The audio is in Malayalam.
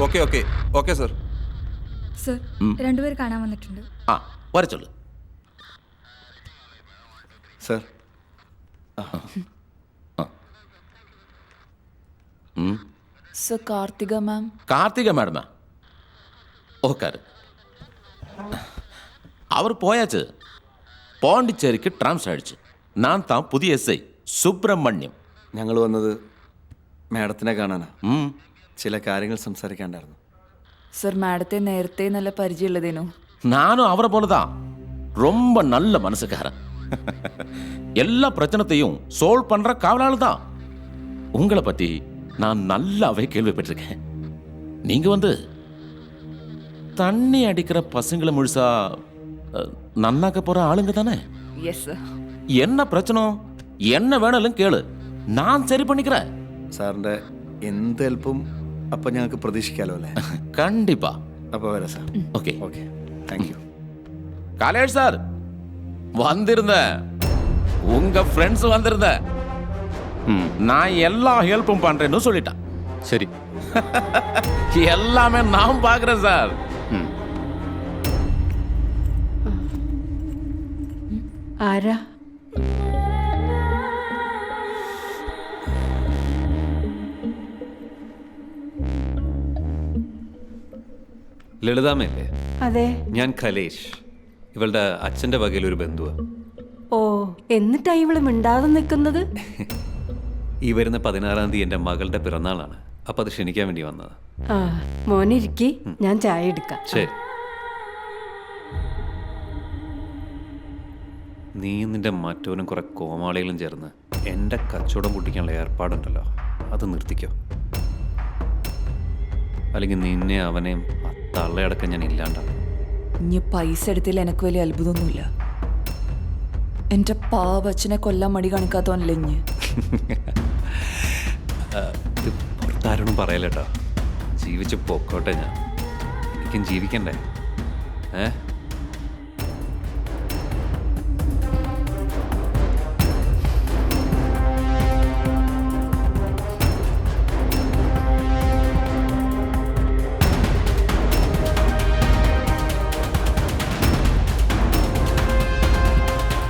Okay okay okay sir. Sir രണ്ടുപേർ കാണാൻ വന്നിട്ടുണ്ട്. ആ വരച്ചോളൂ സർ. സർ കാർത്തിക മാം. கார்த்திகா மேடமா உட்காரு. அவர் போயாச்சு, பாண்டிச்சேரிக்கு ட்ரான்ஸ்ஃபர் ஆயிடுச்சு. நான் தான் புதிய எஸ்ஐ സുബ്രഹ്മണ്യം. ഞങ്ങൾ വന്നത് മാഡത്തിനെ കാണാനാ. ചില കാര്യങ്ങൾ സംസാരിക്കാണ്ടായിരുന്നു. സർ മാഡത്തെ നേരത്തെ നല്ല പരിചയമുള്ളതേനു. நானும் அவரை போலதான் ரொம்ப நல்ல மனசுக்காரன். எல்லா பிரச்சனத்தையும் சால்வ் பண்ற காவலாளு தான். உங்களை பத்தி நான் நல்லாவே கேள்விப்பட்டிருக்கேன். நீங்க வந்து தண்ணி அடிக்கிற பசங்களை முழுசா நன்னாக்க போற ஆளுங்க தானே? Yes sir. என்ன பிரச்சனை என்ன வேணாலும் கேளு, நான் சரி பண்ணிக்கிறேன். സാറിൻ്റെ എന്ത് ഹെൽപ്പും അപ്പം ഞങ്ങൾക്ക് പ്രതീക്ഷിക്കാമല്ലോ അല്ലേ? கண்டிப்பா. അപ്പോൾ വരാം sir. Okay okay, thank you. காலேஷ் சார் வந்திருந்தேன், உங்க ஃப்ரெண்ட்ஸ் வந்திருந்தேன். நான் எல்லா ஹெல்ப்பும் பண்றேன்னு சொல்லிட்டேன். சரி, எல்லாமே நான் பாக்குறேன் சார். ആരാ? ലളിതാമ്മയല്ലേ? അതെ. ഞാൻ കലേഷ്, ഇവളുടെ അച്ഛൻ്റെ വകയിലൊരു ബന്ധുവാണ്. ഓ, എന്നിട്ടാ ഇവള് മിണ്ടാതെ നിൽക്കുന്നത്? ഈ വരുന്ന 16-ാം തീയതി എൻ്റെ മകളുടെ പിറന്നാളാണ്. അപ്പം അത് ക്ഷണിക്കാൻ വേണ്ടി വന്നതാണ്. ആ, മോനിരിക്കി, ഞാൻ ചായ എടുക്കാം. ശരി. നീ നിന്റെ മറ്റവനും കുറെ കോമാളികളും ചേർന്ന് എൻ്റെ കച്ചവടം പൊട്ടിക്കാനുള്ള ഏർപ്പാടുണ്ടല്ലോ, അത് നിർത്തിക്കോ. അല്ലെങ്കിൽ നിന്നെ അവനെയും തള്ളയടക്കം ഞാൻ ഇല്ലാണ്ടാവും. ഇനി പൈസ എടുത്തിൽ എനിക്ക് വലിയ അത്ഭുതമൊന്നുമില്ല. എൻ്റെ പാവച്ചനെ കൊല്ലാൻ മടി കാണിക്കാത്തവനല്ലേ ഇഞ്ഞ്. ഇത് പുറത്താരോടും പറയലേട്ടോ. ജീവിച്ച് പൊക്കോട്ടെ, ഞാൻ എനിക്കും ജീവിക്കണ്ടേ?